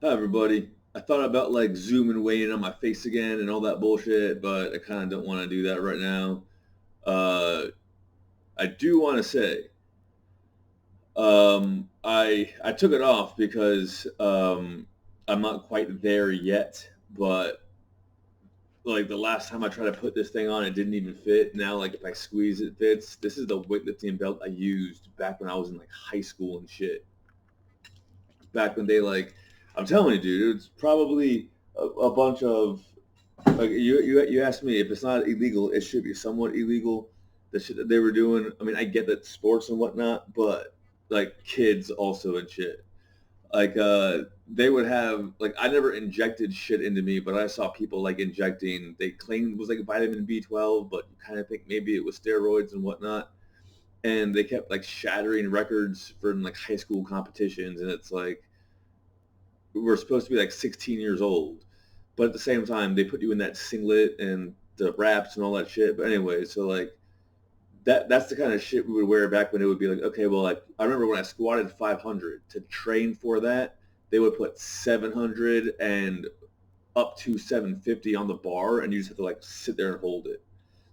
Hi everybody. I thought about like zooming way in on my face again and all that bullshit, but I kind of don't want to do that right now. Uh, I do want to say I took it off because I'm not quite there yet, but like the last time I tried to put this thing on, it didn't even fit. Now, like if I squeeze, it fits. This is the weightlifting belt I used back when I was in like high school and shit. Back when they like, I'm telling you, dude, it's probably a bunch of like you asked me if it's not illegal, it should be somewhat illegal. The shit that they were doing. I mean, I get that sports and whatnot, but like kids also and shit. Like they would have like I never injected shit into me, but I saw people like injecting. They claimed it was like vitamin B12, but you kind of think maybe it was steroids and whatnot. And they kept like shattering records for like high school competitions, and it's like we're supposed to be like 16 years old, but at the same time they put you in that singlet and the wraps and all that shit. But anyway, so like that's the kind of shit we would wear back when it would be like, okay, well, like I remember when I squatted 500 to train for that, they would put 700 and up to 750 on the bar, and you just have to like sit there and hold it.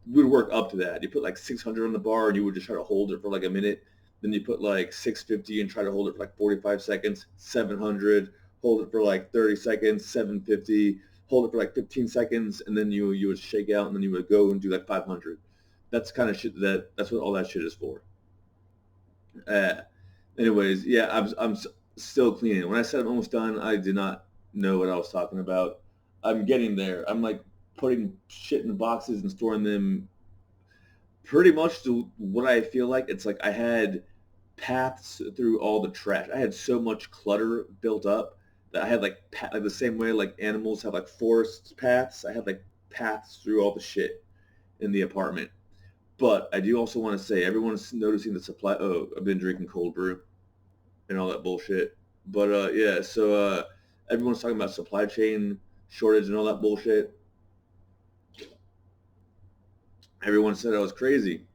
You would work up to that. You put like 600 on the bar, and you would just try to hold it for like a minute. Then you put like 650 and try to hold it for like 45 seconds. 700, hold it for like 30 seconds. 750, hold it for like 15 seconds, and then you would shake out, and then you would go and do like 500. That's kind of shit that's what all that shit is for. Uh, anyways, yeah, I'm still cleaning. When I said I'm almost done, I did not know what I was talking about. I'm getting there. I'm like putting shit in boxes and storing them pretty much to what I feel like. It's like I had paths through all the trash. I had so much clutter built up that I had like like the same way like animals have like forest paths. I had like paths through all the shit in the apartment. But I do also want to say everyone's noticing the supply. Oh, I've been drinking cold brew and all that bullshit. But yeah, so everyone's talking about supply chain shortage and all that bullshit. Everyone said I was crazy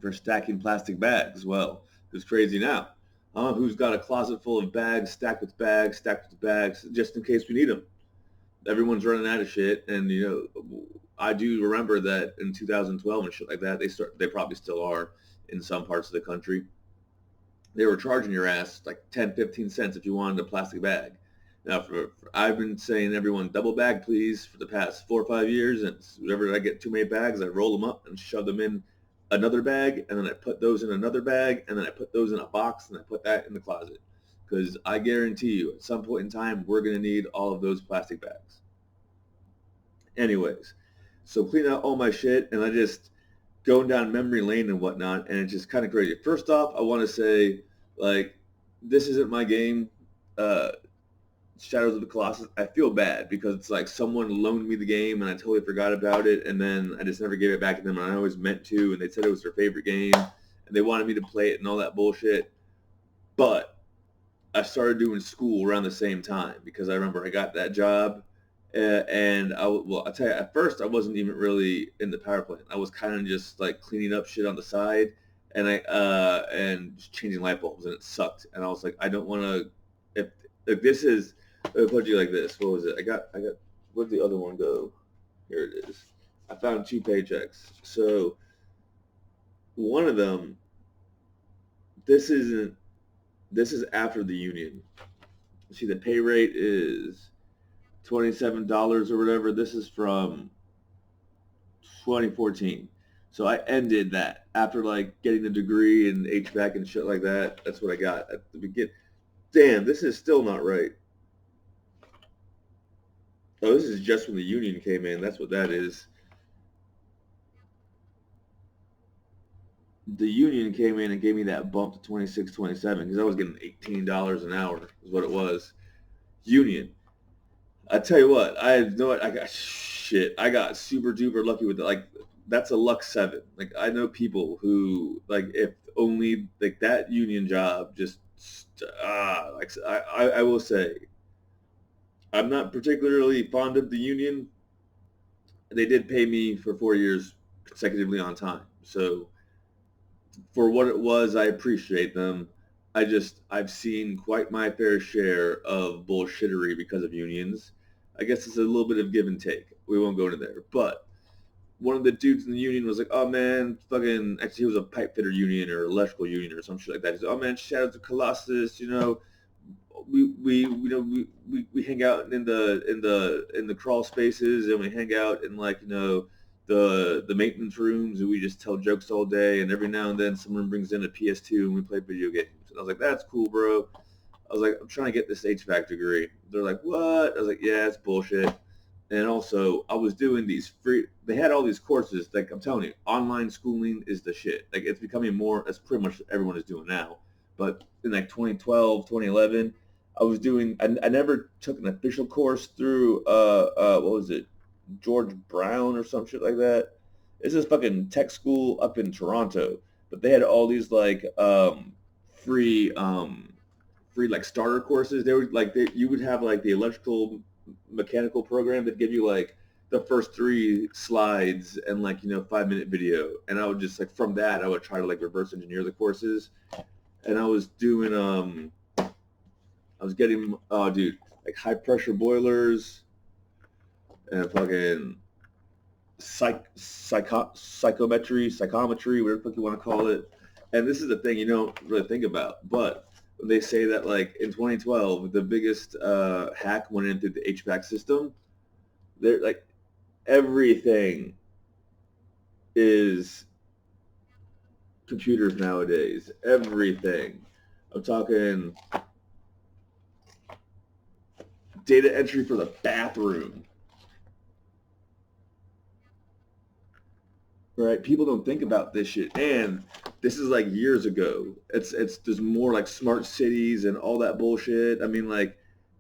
for stacking plastic bags. Well, who's crazy now? Who's got a closet full of bags, stacked with bags, just in case we need them? Everyone's running out of shit, and I do remember that in 2012 and shit like that. They probably still are in some parts of the country. They were charging your ass like 10, 15 cents if you wanted a plastic bag. Now, I've been saying everyone double bag, please, for the past 4 or 5 years. And whenever I get too many bags, I roll them up and shove them in another bag, and then I put those in another bag, and then I put those in a box, and I put that in the closet. Because I guarantee you, at some point in time, we're going to need all of those plastic bags. Anyways, so clean out all my shit, and I just going down memory lane and whatnot, and it's just kind of crazy. First off, I want to say, like, this isn't my game. Uh, Shadows of the Colossus. I feel bad because it's like someone loaned me the game and I totally forgot about it, and then I just never gave it back to them, and I always meant to, and they said it was their favorite game, and they wanted me to play it and all that bullshit. But I started doing school around the same time because I remember I got that job, and I'll tell you, at first I wasn't even really in the power plant. I was kind of just like cleaning up shit on the side, and just changing light bulbs, and it sucked. And I was like, I don't want to. If this is, I'll put you like this. What was it? I got. Where'd the other one go? Here it is. I found two paychecks. So one of them, this isn't. This is after the union. See, the pay rate is $27 or whatever. This is from 2014. So I ended that after like getting a degree in HVAC and shit like that. That's what I got at the beginning. Damn, this is still not right. Oh, this is just when the union came in. That's what that is. The union came in and gave me that bump to 26, 27 because I was getting $18 an hour is what it was. Union. I tell you what, I know what I got. Shit, I got super duper lucky with it. Like that's a luck seven. Like I know people who like if only like that union job just like I will say I'm not particularly fond of the union. They did pay me for 4 years consecutively on time, so for what it was, I appreciate them. I've seen quite my fair share of bullshittery because of unions. I guess it's a little bit of give and take. We won't go into there, but one of the dudes in the union was like, "Oh man, fucking." Actually, he was a pipe fitter union or electrical union or some shit like that. He's like, "Oh man, shout out to Colossus. You know, we hang out in the crawl spaces and we hang out in like the maintenance rooms and we just tell jokes all day and every now and then someone brings in a PS2 and we play video games." And I was like, "That's cool, bro." I was like, "I'm trying to get this HVAC degree." They're like, "What?" I was like, "Yeah, it's bullshit." And also, I was doing these free. They had all these courses. Like I'm telling you, online schooling is the shit. Like it's becoming more. That's pretty much everyone is doing now. But in like 2012, 2011, I was doing. I never took an official course through. What was it? George Brown or some shit like that. It's this fucking tech school up in Toronto. But they had all these like free free like starter courses. They were like you would have like the electrical mechanical program that give you like the first three slides and like 5-minute video, and I would just like from that I would try to like reverse engineer the courses, and I was doing I was getting oh dude like high pressure boilers and fucking psychometry, whatever the fuck you want to call it. And this is the thing you don't really think about, but when they say that like in 2012 the biggest hack went into the HVAC system, they're like everything is computers nowadays. Everything. I'm talking data entry for the bathroom. Right? People don't think about this shit. And this is like years ago. It's there's more like smart cities and all that bullshit. I mean like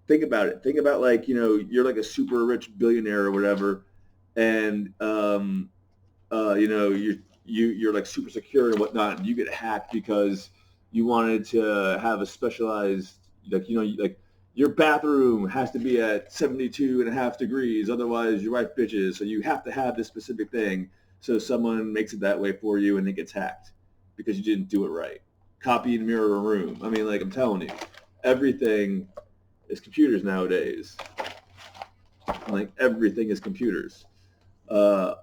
think about it. Think about like, you're like a super rich billionaire or whatever, and you're like super secure and whatnot, and you get hacked because you wanted to have a specialized like like your bathroom has to be at 72 and a half degrees, otherwise your wife bitches. So you have to have this specific thing. So someone makes it that way for you, and it gets hacked because you didn't do it right. Copy and mirror a room. I mean, like I'm telling you, everything is computers nowadays. Like everything is computers. Uh,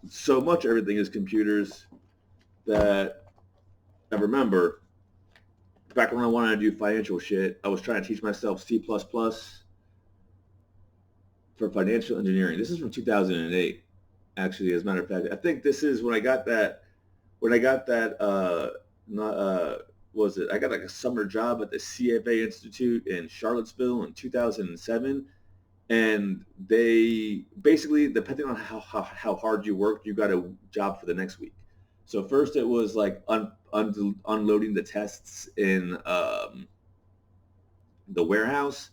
so much everything is computers that I remember back when I wanted to do financial shit, I was trying to teach myself C++ for financial engineering. This is from 2008, actually, as a matter of fact. I think this is when I got that, not, what was it? I got like a summer job at the CFA Institute in Charlottesville in 2007. And they basically, depending on how hard you worked, you got a job for the next week. So first it was like unloading the tests in the warehouse,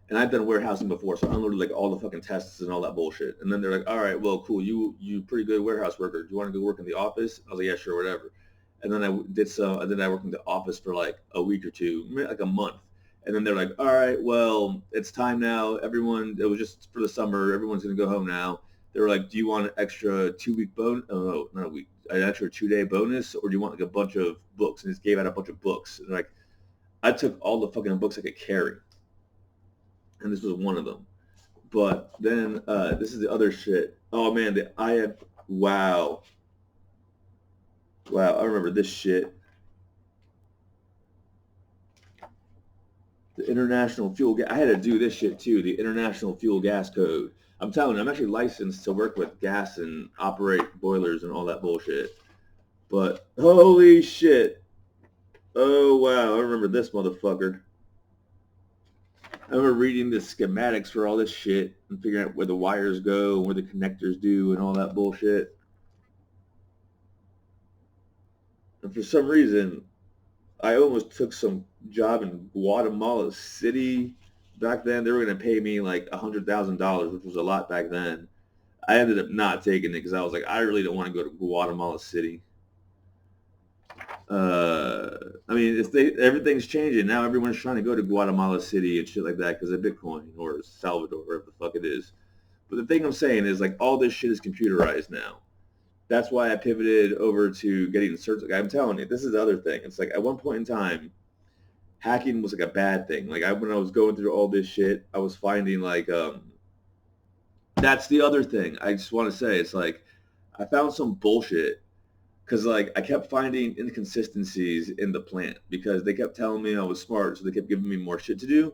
and I've done warehousing before, so I unloaded like all the fucking tests and all that bullshit. And then they're like, "All right, well, cool, you pretty good warehouse worker. Do you want to go work in the office?" I was like, "Yeah, sure, whatever." And then I did so, and then I worked in the office for like a week or two, like a month. And then they're like, "All right, well, it's time now. Everyone, it was just for the summer. Everyone's gonna go home now." They were like, "Do you want an extra 2 week bonus? Oh, no, not a week, an extra 2 day bonus, or do you want like a bunch of books?" And just gave out a bunch of books. And like, I took all the fucking books I could carry, and this was one of them. But then this is the other shit. Oh man, I had wow, wow. I remember this shit. The international fuel gas. I had to do this shit too. The international fuel gas code. I'm telling you, I'm actually licensed to work with gas and operate boilers and all that bullshit. But holy shit. Oh wow, I remember this motherfucker. I remember reading the schematics for all this shit and figuring out where the wires go and where the connectors do and all that bullshit. And for some reason, I almost took some job in Guatemala City. Back then, they were going to pay me like $100,000, which was a lot back then. I ended up not taking it because I was like, I really don't want to go to Guatemala City. I mean, everything's changing now. Everyone's trying to go to Guatemala City and shit like that because of Bitcoin or Salvador, wherever the fuck it is. But the thing I'm saying is like all this shit is computerized now. That's why I pivoted over to getting certs. Like I'm telling you, this is the other thing. It's like at one point in time, hacking was like a bad thing. Like when I was going through all this shit, I was finding like that's the other thing. I just want to say it's like I found some bullshit because like I kept finding inconsistencies in the plant because they kept telling me I was smart, so they kept giving me more shit to do,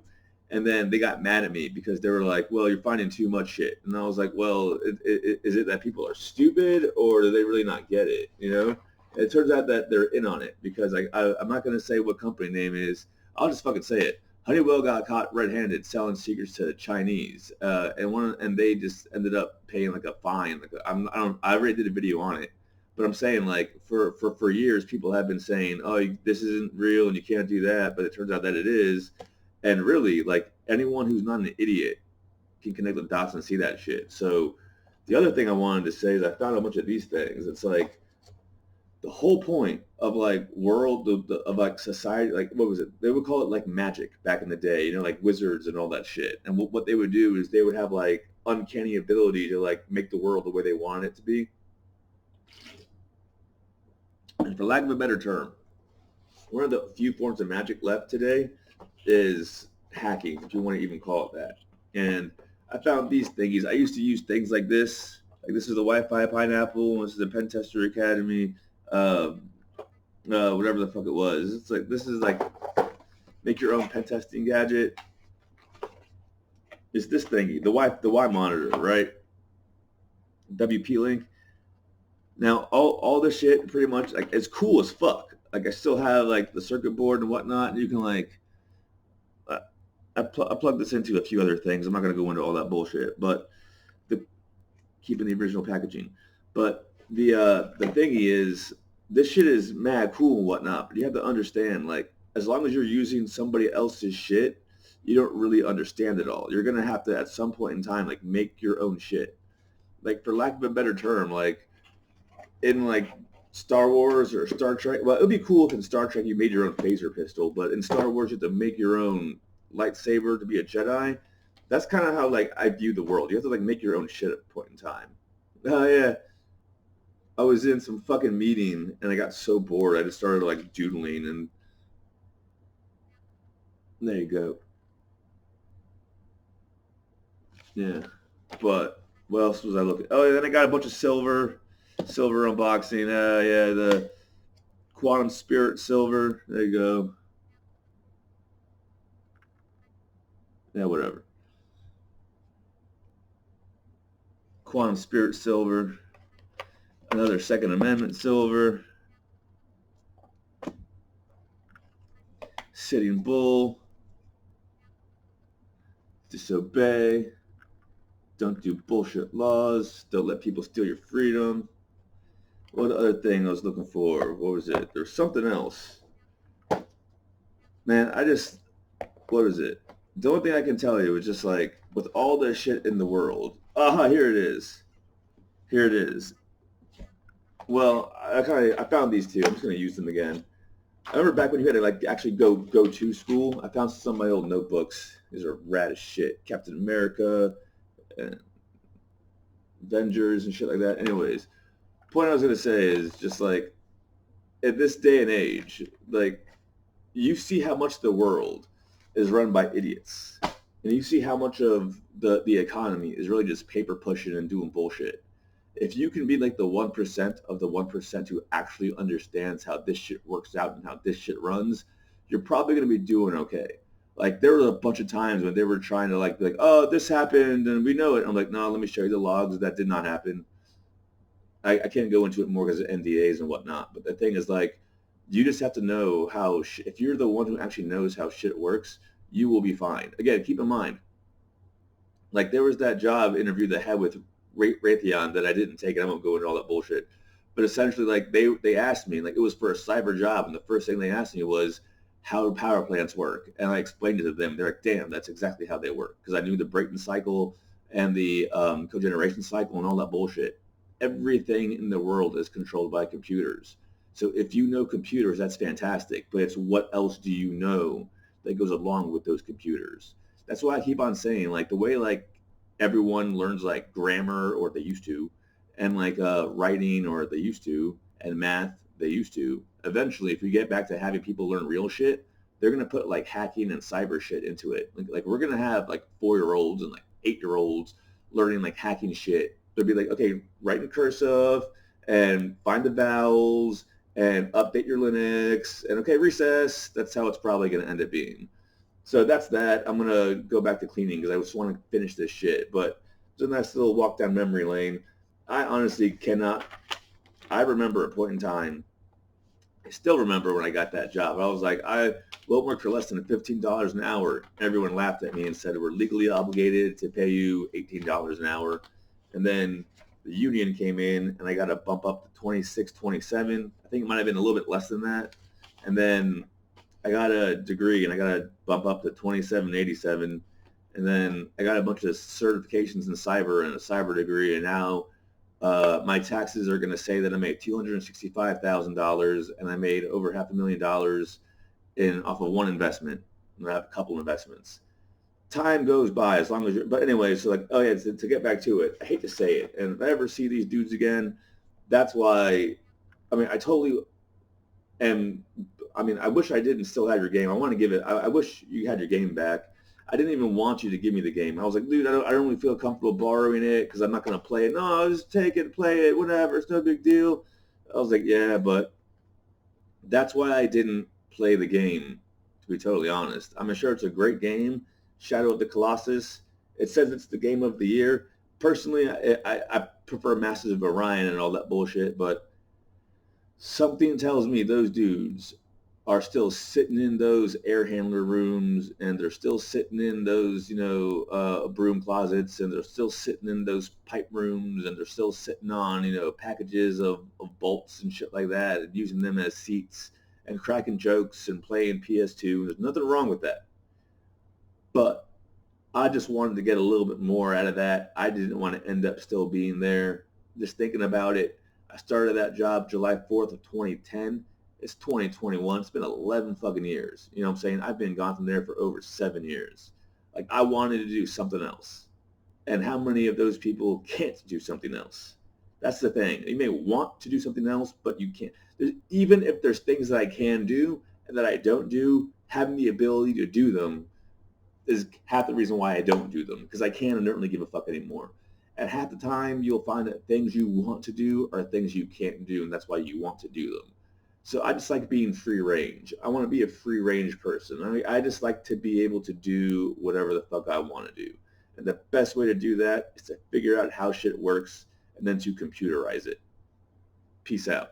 and then they got mad at me because they were like, "Well, you're finding too much shit," and I was like, "Well, is it that people are stupid or do they really not get it?" You know? And it turns out that they're in on it because I'm not going to say what company name is. I'll just fucking say it. Honeywell got caught red-handed selling secrets to Chinese, and they just ended up paying like a fine. Like I already did a video on it, but I'm saying like for years people have been saying, oh, this isn't real and you can't do that, but it turns out that it is, and really like anyone who's not an idiot can connect the dots and see that shit. So the other thing I wanted to say is I found a bunch of these things. It's like the whole point of like of like society, like what was it, they would call it like magic back in the day, you know, like wizards and all that shit. And what they would do is they would have like uncanny ability to like make the world the way they wanted it to be. And for lack of a better term, one of the few forms of magic left today is hacking, if you want to even call it that. And I found these thingies. I used to use things like this. Like this is the Wi-Fi pineapple. This is the Pen Tester Academy. Um, whatever the fuck it was. It's like this is like make your own pen testing gadget. It's this thingy, the Y monitor, right? WP link. Now all this shit pretty much like it's cool as fuck. Like I still have like the circuit board and whatnot. And you can like I plugged this into a few other things. I'm not going to go into all that bullshit, but the keeping the original packaging. But the thingy is this shit is mad cool and whatnot. But you have to understand, like, as long as you're using somebody else's shit, you don't really understand it all. You're gonna have to at some point in time like make your own shit. Like for lack of a better term, like in like Star Wars or Star Trek. Well, it would be cool if in Star Trek you made your own phaser pistol, but in Star Wars you have to make your own lightsaber to be a Jedi. That's kind of how like I view the world. You have to like make your own shit at a point in time. Oh yeah, I was in some fucking meeting and I got so bored I just started like doodling and there you go. Yeah, but what else was I looking? Oh, yeah, then I got a bunch of silver unboxing. Yeah, the quantum spirit silver. There you go. Yeah, whatever. Quantum spirit silver. Another Second Amendment silver. Sitting bull. Disobey. Don't do bullshit laws. Don't let people steal your freedom. What other thing I was looking for? What was it? There's something else. Man, what is it? The only thing I can tell you is just like, with all the shit in the world. Here it is. Here it is. Well, I found these two. I'm just gonna use them again. I remember back when you had to like actually go to school. I found some of my old notebooks. These are rad as shit. Captain America, and Avengers and shit like that. Anyways, point I was gonna say is just like at this day and age, like you see how much the world is run by idiots, and you see how much of the economy is really just paper pushing and doing bullshit. If you can be like the 1% of the 1% who actually understands how this shit works out and how this shit runs, you're probably going to be doing okay. Like there were a bunch of times when they were trying to like be like, oh, this happened and we know it. I'm like, no, let me show you the logs. That did not happen. I can't go into it more because of NDAs and whatnot. But the thing is like, you just have to know how, if you're the one who actually knows how shit works, you will be fine. Again, keep in mind, like there was that job interview that I had with Raytheon that I didn't take, and I won't go into all that bullshit. But essentially, like they asked me, like it was for a cyber job, and the first thing they asked me was how power plants work, and I explained it to them. They're like, "Damn, that's exactly how they work," because I knew the Brayton cycle and the cogeneration cycle and all that bullshit. Everything in the world is controlled by computers. So if you know computers, that's fantastic. But it's what else do you know that goes along with those computers? That's why I keep on saying, like the way like everyone learns like grammar or they used to, and like writing or they used to, and math they used to. Eventually, if we get back to having people learn real shit, they're gonna put like hacking and cyber shit into it. Like we're gonna have like 4-year-olds and like 8-year-olds learning like hacking shit. They'll be like, okay, write in cursive and find the vowels and update your Linux and okay, recess. That's how it's probably gonna end up being. So that's that. I'm gonna go back to cleaning because I just want to finish this shit. But it's a nice little walk down memory lane. I honestly cannot. I remember a point in time. I still remember when I got that job. I was like, I won't work for less than $15 an hour. Everyone laughed at me and said we're legally obligated to pay you $18 an hour. And then the union came in and I got a bump up to 26, 27. I think it might have been a little bit less than that. And then I got a degree and I got to bump up to 2787. And then I got a bunch of certifications in cyber and a cyber degree. And now my taxes are going to say that I made $265,000 and I made over $500,000 in off of one investment. And I have a couple investments. Time goes by as long as you're, but anyway, so like, oh yeah, to get back to it, I hate to say it. And if I ever see these dudes again, that's why, I mean, I totally am. I mean, I wish I didn't still have your game. I want to give it. I wish you had your game back. I didn't even want you to give me the game. I was like, dude, I don't really feel comfortable borrowing it because I'm not going to play it. No, I'll just take it, play it, whatever. It's no big deal. I was like, yeah, but that's why I didn't play the game, to be totally honest. I'm sure it's a great game, Shadow of the Colossus. It says it's the game of the year. Personally, I prefer Masters of Orion and all that bullshit, but something tells me those dudes are still sitting in those air handler rooms and they're still sitting in those, broom closets and they're still sitting in those pipe rooms and they're still sitting on, packages of bolts and shit like that and using them as seats and cracking jokes and playing PS2. There's nothing wrong with that. But I just wanted to get a little bit more out of that. I didn't want to end up still being there. Just thinking about it, I started that job July 4th of 2010. It's 2021. It's been 11 fucking years. You know what I'm saying? I've been gone from there for over 7 years. Like, I wanted to do something else. And how many of those people can't do something else? That's the thing. You may want to do something else, but you can't. Even if there's things that I can do and that I don't do, having the ability to do them is half the reason why I don't do them, because I can and don't really give a fuck anymore. At half the time, you'll find that things you want to do are things you can't do, and that's why you want to do them. So I just like being free range. I want to be a free range person. I just like to be able to do whatever the fuck I want to do. And the best way to do that is to figure out how shit works and then to computerize it. Peace out.